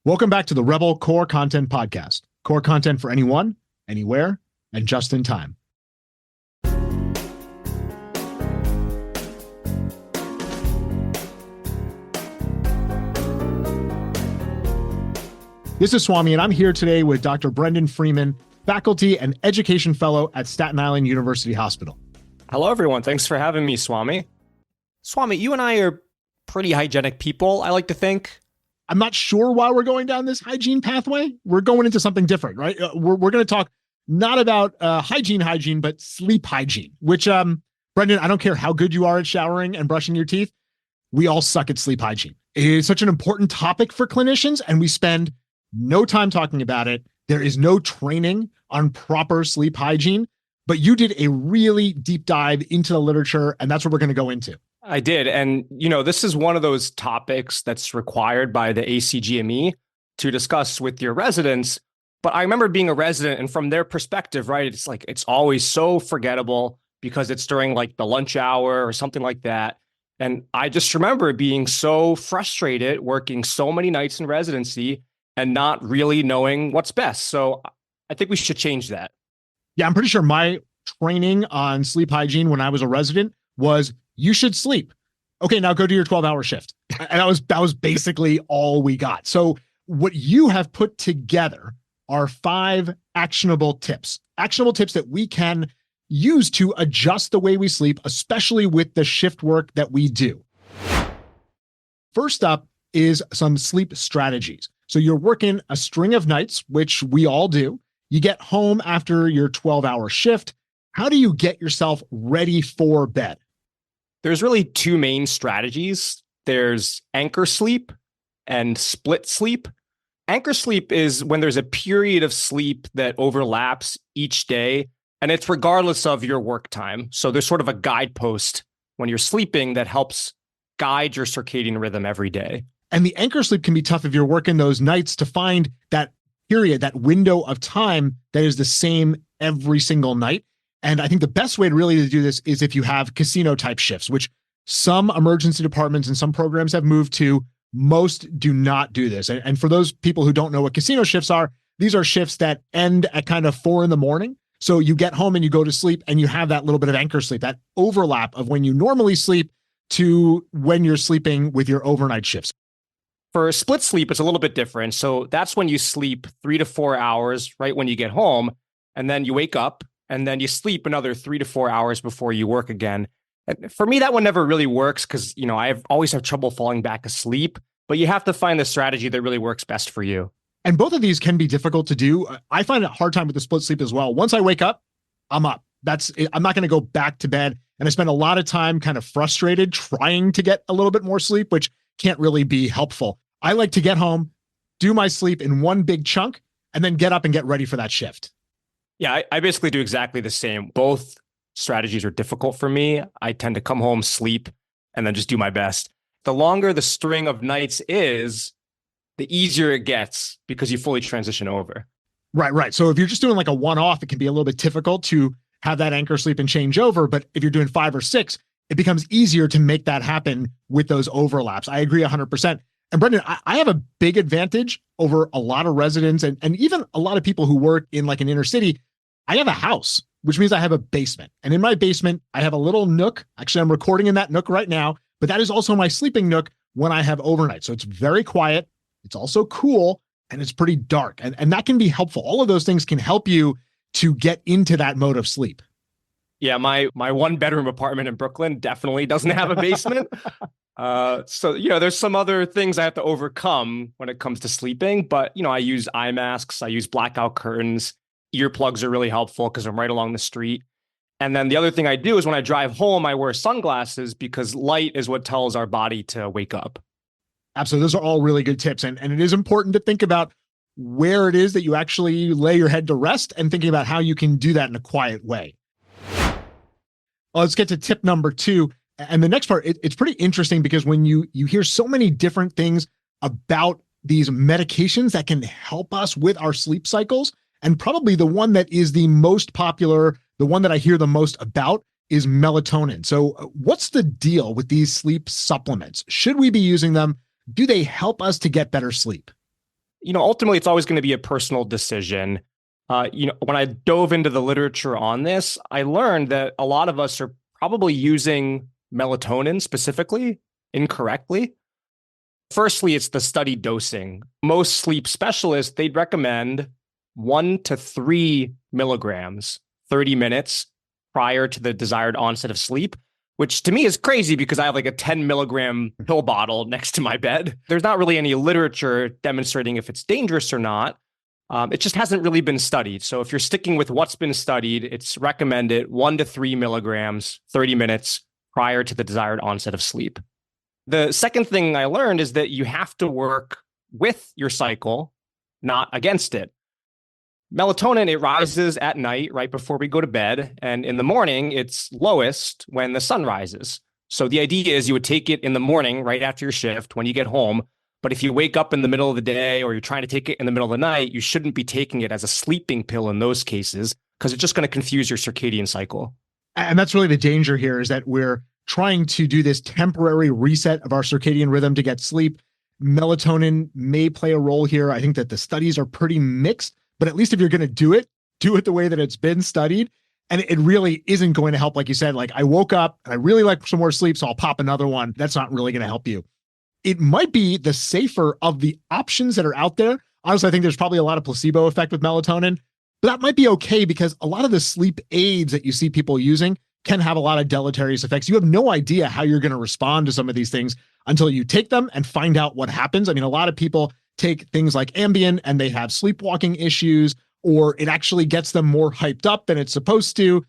Welcome back to the Rebel Core Content Podcast. Core content for anyone, anywhere, and just in time. This is Swami, and I'm here today with Dr. Brendan Freeman, faculty and education fellow at Staten Island University Hospital. Hello, everyone. Thanks for having me, Swami. Swami, you and I are pretty hygienic people, I like to think. I'm not sure why we're going down this hygiene pathway. We're going into something different, right? We're going to talk not about hygiene, but sleep hygiene, which, Brendan, I don't care how good you are at showering and brushing your teeth. We all suck at sleep hygiene. It is such an important topic for clinicians, and we spend no time talking about it. There is no training on proper sleep hygiene, but you did a really deep dive into the literature, and that's what we're going to go into. I did. And, this is one of those topics that's required by the ACGME to discuss with your residents. But I remember being a resident, and from their perspective, right, it's always so forgettable because it's during like the lunch hour or something like that. And I just remember being so frustrated working so many nights in residency and not really knowing what's best. So I think we should change that. Yeah, I'm pretty sure my training on sleep hygiene when I was a resident was you should sleep. Okay, now go do your 12-hour shift. And that was basically all we got. So what you have put together are 5 actionable tips that we can use to adjust the way we sleep, especially with the shift work that we do. First up is some sleep strategies. So you're working a string of nights, which we all do. You get home after your 12-hour shift. How do you get yourself ready for bed? There's really 2 main strategies. There's anchor sleep and split sleep. Anchor sleep is when there's a period of sleep that overlaps each day, and it's regardless of your work time. So there's sort of a guidepost when you're sleeping that helps guide your circadian rhythm every day. And the anchor sleep can be tough if you're working those nights to find that period, that window of time that is the same every single night. And I think the best way to do this is if you have casino type shifts, which some emergency departments and some programs have moved to. Most do not do this. And for those people who don't know what casino shifts are, these are shifts that end at kind of 4 a.m. So you get home and you go to sleep and you have that little bit of anchor sleep, that overlap of when you normally sleep to when you're sleeping with your overnight shifts. For split sleep, it's a little bit different. So that's when you sleep 3 to 4 hours right when you get home, and then you wake up, and then you sleep another 3 to 4 hours before you work again. And for me, that one never really works because, always have trouble falling back asleep, but you have to find the strategy that really works best for you. And both of these can be difficult to do. I find it a hard time with the split sleep as well. Once I wake up, I'm up. I'm not going to go back to bed. And I spend a lot of time kind of frustrated trying to get a little bit more sleep, which can't really be helpful. I like to get home, do my sleep in one big chunk, and then get up and get ready for that shift. Yeah, I basically do exactly the same. Both strategies are difficult for me. I tend to come home, sleep, and then just do my best. The longer the string of nights is, the easier it gets because you fully transition over. Right. So if you're just doing like a one-off, it can be a little bit difficult to have that anchor sleep and change over. But if you're doing 5 or 6, it becomes easier to make that happen with those overlaps. I agree 100%. And Brendan, I have a big advantage over a lot of residents and even a lot of people who work in like an inner city. I have a house, which means I have a basement. And in my basement, I have a little nook. Actually, I'm recording in that nook right now, but that is also my sleeping nook when I have overnight. So it's very quiet. It's also cool, and it's pretty dark. And that can be helpful. All of those things can help you to get into that mode of sleep. Yeah, my 1-bedroom apartment in Brooklyn definitely doesn't have a basement. So, there's some other things I have to overcome when it comes to sleeping, but, I use eye masks, I use blackout curtains, earplugs are really helpful because I'm right along the street. And then the other thing I do is when I drive home, I wear sunglasses because light is what tells our body to wake up. Absolutely. Those are all really good tips. And it is important to think about where it is that you actually lay your head to rest and thinking about how you can do that in a quiet way. Well, let's get to tip number 2. And the next part, it's pretty interesting because when you hear so many different things about these medications that can help us with our sleep cycles, and probably the one that is the most popular, the one that I hear the most about is melatonin. So what's the deal with these sleep supplements? Should we be using them? Do they help us to get better sleep? Ultimately, it's always going to be a personal decision. When I dove into the literature on this, I learned that a lot of us are probably using melatonin specifically incorrectly. Firstly, it's the study dosing. Most sleep specialists, they'd recommend 1 to 3 milligrams, 30 minutes prior to the desired onset of sleep, which to me is crazy because I have like a 10 milligram pill bottle next to my bed. There's not really any literature demonstrating if it's dangerous or not. It just hasn't really been studied. So if you're sticking with what's been studied, it's recommended 1 to 3 milligrams, 30 minutes prior to the desired onset of sleep. The second thing I learned is that you have to work with your cycle, not against it. Melatonin, it rises at night right before we go to bed. And in the morning, it's lowest when the sun rises. So the idea is you would take it in the morning, right after your shift, when you get home. But if you wake up in the middle of the day or you're trying to take it in the middle of the night, you shouldn't be taking it as a sleeping pill in those cases because it's just going to confuse your circadian cycle. And that's really the danger here, is that we're trying to do this temporary reset of our circadian rhythm to get sleep. Melatonin may play a role here. I think that the studies are pretty mixed, but at least if you're going to do it the way that it's been studied. And it really isn't going to help. Like you said, like I woke up and I really like some more sleep, so I'll pop another one. That's not really going to help you. It might be the safer of the options that are out there. Honestly, I think there's probably a lot of placebo effect with melatonin, but that might be okay because a lot of the sleep aids that you see people using can have a lot of deleterious effects. You have no idea how you're going to respond to some of these things until you take them and find out what happens. I mean, a lot of people take things like Ambien and they have sleepwalking issues, or it actually gets them more hyped up than it's supposed to.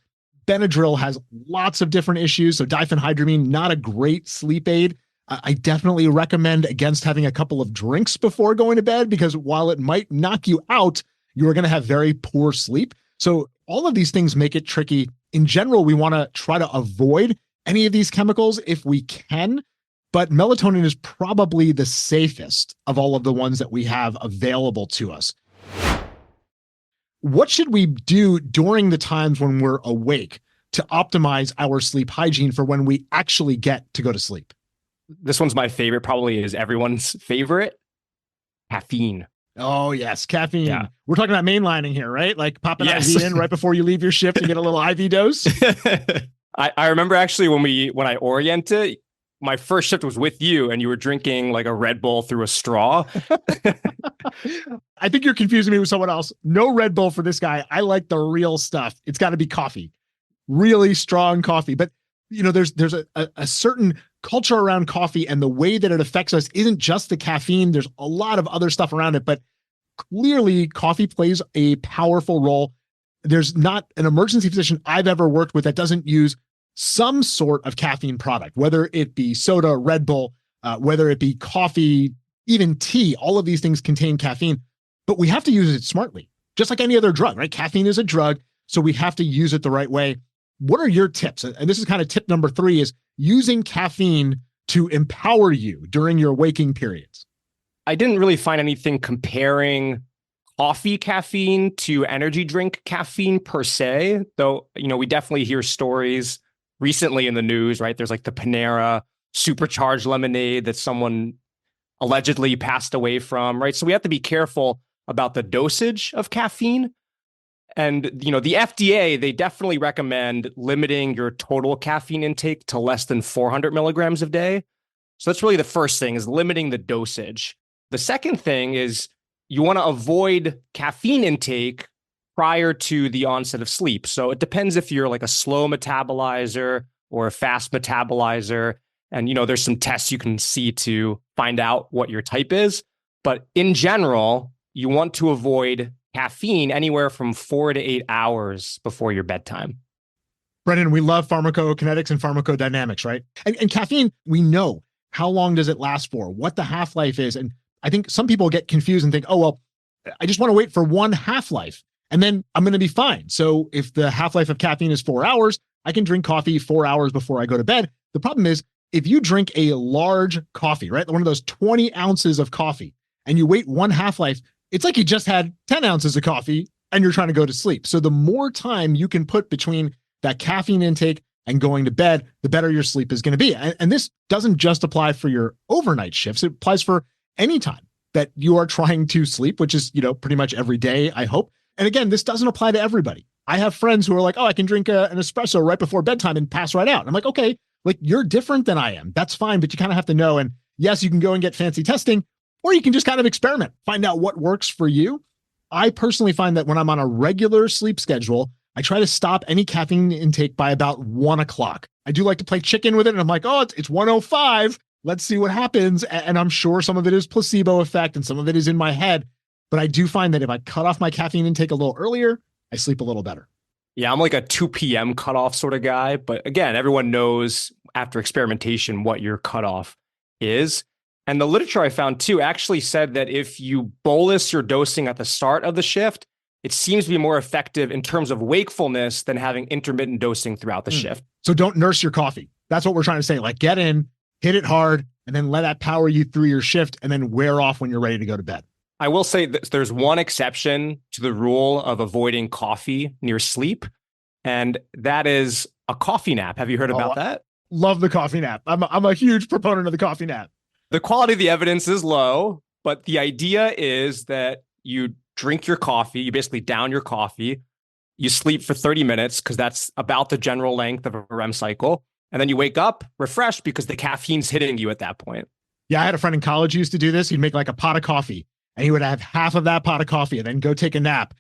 Benadryl has lots of different issues. So diphenhydramine, not a great sleep aid. I definitely recommend against having a couple of drinks before going to bed, because while it might knock you out, you're going to have very poor sleep. So all of these things make it tricky. In general, we want to try to avoid any of these chemicals if we can, but melatonin is probably the safest of all of the ones that we have available to us. What should we do during the times when we're awake to optimize our sleep hygiene for when we actually get to go to sleep? This one's my favorite, probably is everyone's favorite. Caffeine. Oh, yes. Caffeine. Yeah. We're talking about mainlining here, right? Like pop an Yes. IV in right before you leave your shift to get a little IV dose. I remember actually when I oriented, my first shift was with you and you were drinking like a Red Bull through a straw. I think you're confusing me with someone else. No Red Bull for this guy. I like the real stuff. It's got to be coffee, really strong coffee. But there's a certain culture around coffee, and the way that it affects us isn't just the caffeine. There's a lot of other stuff around it, but clearly coffee plays a powerful role. There's not an emergency physician I've ever worked with that doesn't use some sort of caffeine product, whether it be soda, Red Bull, whether it be coffee, even tea. All of these things contain caffeine, but we have to use it smartly, just like any other drug, right? Caffeine is a drug, so we have to use it the right way. What are your tips? And this is kind of tip number 3, is using caffeine to empower you during your waking periods. I didn't really find anything comparing coffee caffeine to energy drink caffeine per se, though, we definitely hear stories recently in the news, right? There's like the Panera supercharged lemonade that someone allegedly passed away from, right? So we have to be careful about the dosage of caffeine. And, the FDA, they definitely recommend limiting your total caffeine intake to less than 400 milligrams a day. So that's really the first thing, is limiting the dosage. The second thing is you want to avoid caffeine intake prior to the onset of sleep. So it depends if you're like a slow metabolizer or a fast metabolizer. And, there's some tests you can see to find out what your type is. But in general, you want to avoid caffeine anywhere from 4 to 8 hours before your bedtime. Brendan, we love pharmacokinetics and pharmacodynamics, right? And caffeine, we know how long does it last for, what the half-life is. And I think some people get confused and think, oh, well, I just want to wait for one half-life and then I'm going to be fine. So if the half-life of caffeine is 4 hours, I can drink coffee 4 hours before I go to bed. The problem is if you drink a large coffee, right, one of those 20 ounces of coffee, and you wait one half-life, it's like you just had 10 ounces of coffee and you're trying to go to sleep. So the more time you can put between that caffeine intake and going to bed, the better your sleep is going to be. And this doesn't just apply for your overnight shifts. It applies for any time. that you are trying to sleep, which is, pretty much every day, I hope. And again, this doesn't apply to everybody. I have friends who are like, oh, I can drink an espresso right before bedtime and pass right out. I'm like, okay, like you're different than I am. That's fine. But you kind of have to know. And yes, you can go and get fancy testing, or you can just kind of experiment, find out what works for you. I personally find that when I'm on a regular sleep schedule, I try to stop any caffeine intake by about 1 o'clock. I do like to play chicken with it. And I'm like, oh, it's 1:05. Let's see what happens. And I'm sure some of it is placebo effect and some of it is in my head. But I do find that if I cut off my caffeine intake a little earlier, I sleep a little better. Yeah, I'm like a 2 p.m. cutoff sort of guy. But again, everyone knows after experimentation what your cutoff is. And the literature I found too actually said that if you bolus your dosing at the start of the shift, it seems to be more effective in terms of wakefulness than having intermittent dosing throughout the shift. So don't nurse your coffee. That's what we're trying to say. Like get in, hit it hard, and then let that power you through your shift and then wear off when you're ready to go to bed. I will say that there's one exception to the rule of avoiding coffee near sleep, and that is a coffee nap. Have you heard about that? Love the coffee nap. I'm a huge proponent of the coffee nap. The quality of the evidence is low, but the idea is that you drink your coffee, you basically down your coffee, you sleep for 30 minutes because that's about the general length of a REM cycle. And then you wake up refreshed because the caffeine's hitting you at that point. Yeah, I had a friend in college who used to do this. He'd make like a pot of coffee and he would have half of that pot of coffee and then go take a nap.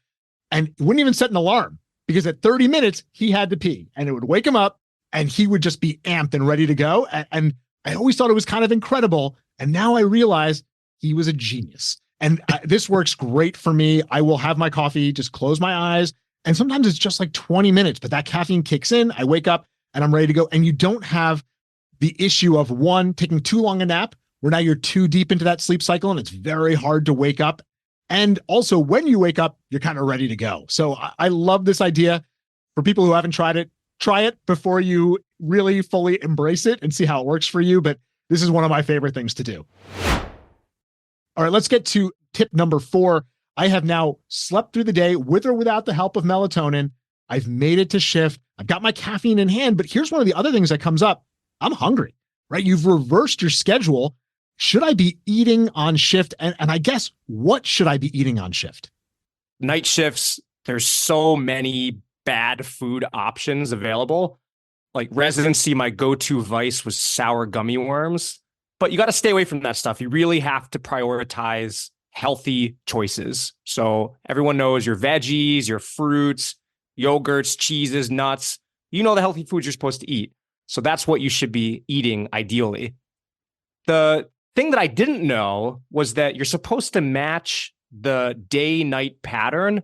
And he wouldn't even set an alarm because at 30 minutes, he had to pee and it would wake him up and he would just be amped and ready to go. And I always thought it was kind of incredible. And now I realize he was a genius. And this works great for me. I will have my coffee, just close my eyes. And sometimes it's just like 20 minutes, but that caffeine kicks in. I wake up and I'm ready to go. And you don't have the issue of one, taking too long a nap, where now you're too deep into that sleep cycle and it's very hard to wake up. And also when you wake up, you're kind of ready to go. So I love this idea. For people who haven't tried it, try it before you really fully embrace it and see how it works for you. But this is one of my favorite things to do. All right, let's get to tip number 4. I have now slept through the day with or without the help of melatonin. I've made it to shift. I've got my caffeine in hand, but here's one of the other things that comes up. I'm hungry, right? You've reversed your schedule. Should I be eating on shift? And I guess, what should I be eating on shift? Night shifts, there's so many bad food options available. Like residency, my go-to vice was sour gummy worms. But you got to stay away from that stuff. You really have to prioritize healthy choices. So everyone knows your veggies, your fruits, yogurts, cheeses, nuts. You know the healthy foods you're supposed to eat. So that's what you should be eating ideally. The thing that I didn't know was that you're supposed to match the day-night pattern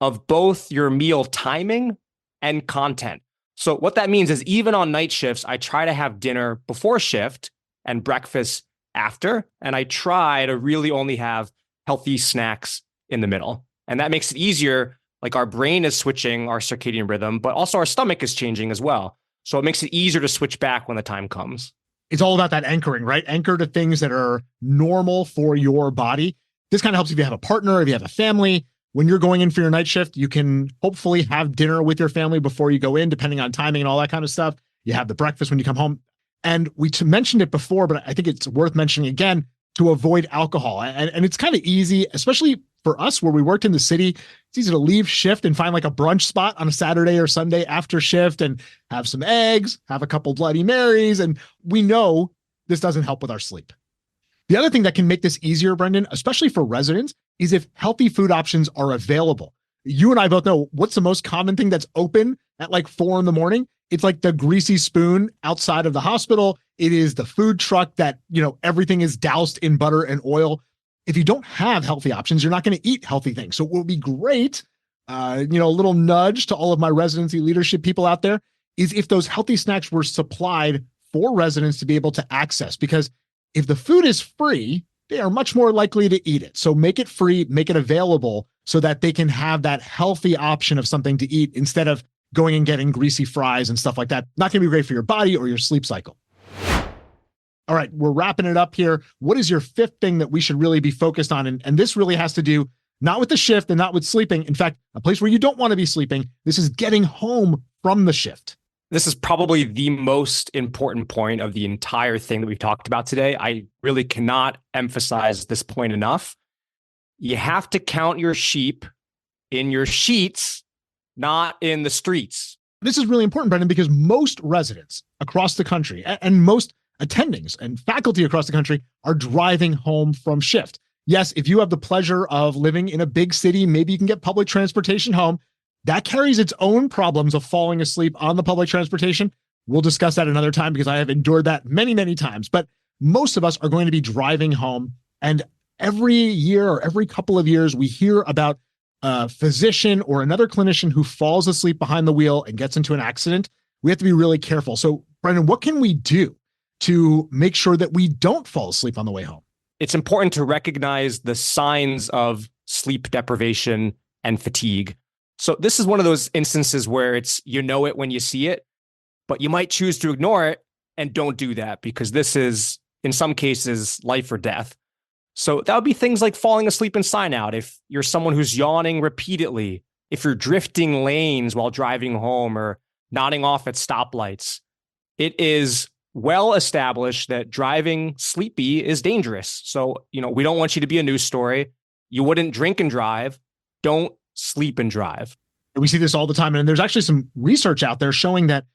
of both your meal timing and content. So what that means is even on night shifts, I try to have dinner before shift and breakfast after. And I try to really only have healthy snacks in the middle. And that makes it easier. Like our brain is switching our circadian rhythm, but also our stomach is changing as well. So it makes it easier to switch back when the time comes. It's all about that anchoring, right? Anchor to things that are normal for your body. This kind of helps if you have a partner, if you have a family. When you're going in for your night shift, you can hopefully have dinner with your family before you go in, depending on timing and all that kind of stuff. You have the breakfast when you come home. And we mentioned it before, but I think it's worth mentioning again, to avoid alcohol. And it's kind of easy, especially for us where we worked in the city. It's easy to leave shift and find like a brunch spot on a Saturday or Sunday after shift and have some eggs, have a couple Bloody Marys. And we know this doesn't help with our sleep. The other thing that can make this easier, Brendan, especially for residents, is if healthy food options are available. You and I both know what's the most common thing that's open at like 4 a.m. It's like the greasy spoon outside of the hospital. It is the food truck that, everything is doused in butter and oil. If you don't have healthy options, you're not going to eat healthy things. So it will be great, a little nudge to all of my residency leadership people out there, is if those healthy snacks were supplied for residents to be able to access. Because if the food is free, they are much more likely to eat it. So make it free, make it available so that they can have that healthy option of something to eat instead of going and getting greasy fries and stuff like that. Not going to be great for your body or your sleep cycle. All right, we're wrapping it up here. What is your 5th thing that we should really be focused on? And this really has to do not with the shift and not with sleeping. In fact, a place where you don't want to be sleeping. This is getting home from the shift. This is probably the most important point of the entire thing that we've talked about today. I really cannot emphasize this point enough. You have to count your sheep in your sheets, not in the streets. This is really important, Brendan, because most residents across the country and most attendings and faculty across the country are driving home from shift. Yes, if you have the pleasure of living in a big city, maybe you can get public transportation home. That carries its own problems of falling asleep on the public transportation. We'll discuss that another time because I have endured that many, many times. But most of us are going to be driving home. And every year or every couple of years, we hear about a physician or another clinician who falls asleep behind the wheel and gets into an accident. We have to be really careful. So, Brendan, what can we do to make sure that we don't fall asleep on the way home? It's important to recognize the signs of sleep deprivation and fatigue. So this is one of those instances where it's, you know it when you see it, but you might choose to ignore it, and don't do that because this is, in some cases, life or death. So that would be things like falling asleep in sign out. If you're someone who's yawning repeatedly, if you're drifting lanes while driving home or nodding off at stoplights, it is well established that driving sleepy is dangerous. So, we don't want you to be a news story. You wouldn't drink and drive. Don't sleep and drive. We see this all the time. And there's actually some research out there showing that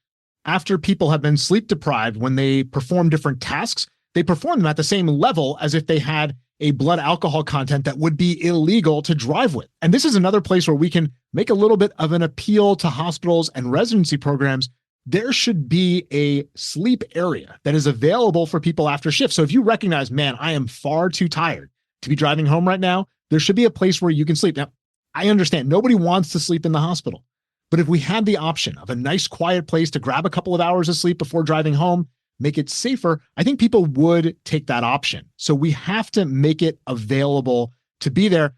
after people have been sleep deprived, when they perform different tasks, they perform them at the same level as if they had a blood alcohol content that would be illegal to drive with. And this is another place where we can make a little bit of an appeal to hospitals and residency programs. There should be a sleep area that is available for people after shift. So if you recognize, man, I am far too tired to be driving home right now, there should be a place where you can sleep. Now, I understand nobody wants to sleep in the hospital, but if we had the option of a nice quiet place to grab a couple of hours of sleep before driving home, make it safer, I think people would take that option. So we have to make it available to be there.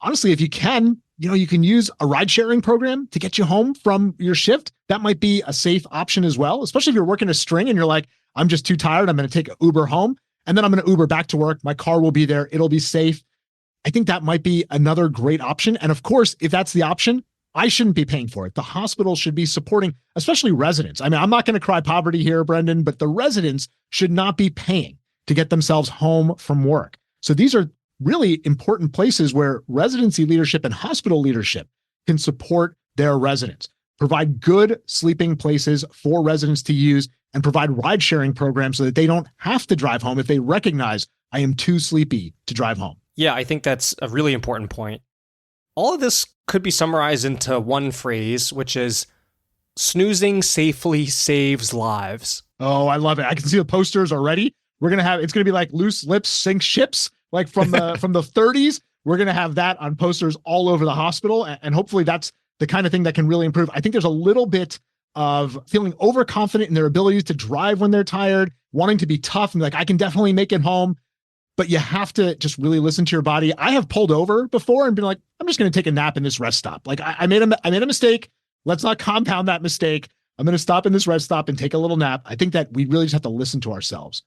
Honestly, if you can, you can use a ride sharing program to get you home from your shift. That might be a safe option as well, especially if you're working a string and you're like, I'm just too tired. I'm going to take an Uber home and then I'm going to Uber back to work. My car will be there. It'll be safe. I think that might be another great option. And of course, if that's the option, I shouldn't be paying for it. The hospital should be supporting, especially residents. I mean, I'm not going to cry poverty here, Brendan, but the residents should not be paying to get themselves home from work. So these are really important places where residency leadership and hospital leadership can support their residents, provide good sleeping places for residents to use, and provide ride sharing programs so that they don't have to drive home if they recognize I am too sleepy to drive home. Yeah, I think that's a really important point. All of this could be summarized into one phrase, which is snoozing safely saves lives. Oh, I love it. I can see the posters already. It's going to be like loose lips sink ships, like from the 30s. We're going to have that on posters all over the hospital. And hopefully that's the kind of thing that can really improve. I think there's a little bit of feeling overconfident in their abilities to drive when they're tired, wanting to be tough and like, I can definitely make it home. But you have to just really listen to your body. I have pulled over before and been like, I'm just going to take a nap in this rest stop. Like I made a mistake. Let's not compound that mistake. I'm going to stop in this rest stop and take a little nap. I think that we really just have to listen to ourselves.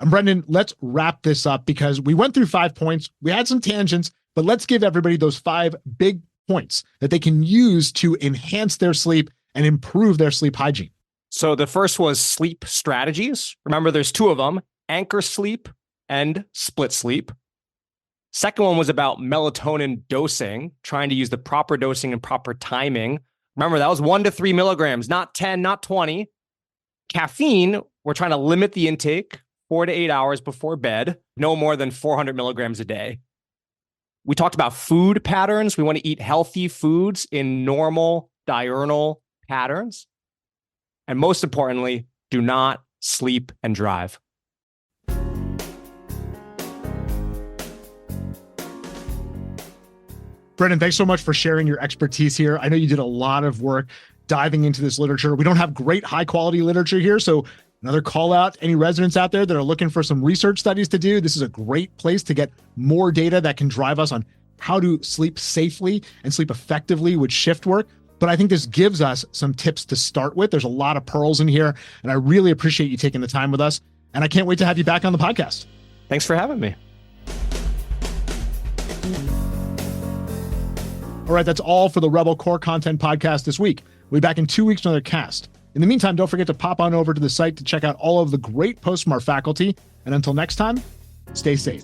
And Brendan, let's wrap this up because we went through 5 points. We had some tangents, but let's give everybody those 5 big points that they can use to enhance their sleep and improve their sleep hygiene. So the first was sleep strategies. Remember, there's 2 of them. Anchor sleep and split sleep. Second one was about melatonin dosing, trying to use the proper dosing and proper timing. Remember, that was 1 to 3 milligrams, not 10, not 20. Caffeine, we're trying to limit the intake 4 to 8 hours before bed, no more than 400 milligrams a day. We talked about food patterns. We want to eat healthy foods in normal diurnal patterns. And most importantly, do not sleep and drive. Brendan, thanks so much for sharing your expertise here. I know you did a lot of work diving into this literature. We don't have great high quality literature here. So another call out, any residents out there that are looking for some research studies to do, this is a great place to get more data that can drive us on how to sleep safely and sleep effectively with shift work. But I think this gives us some tips to start with. There's a lot of pearls in here, and I really appreciate you taking the time with us. And I can't wait to have you back on the podcast. Thanks for having me. All right, that's all for the Rebel Core Content Podcast this week. We'll be back in 2 weeks with another cast. In the meantime, don't forget to pop on over to the site to check out all of the great posts from our faculty. And until next time, stay safe.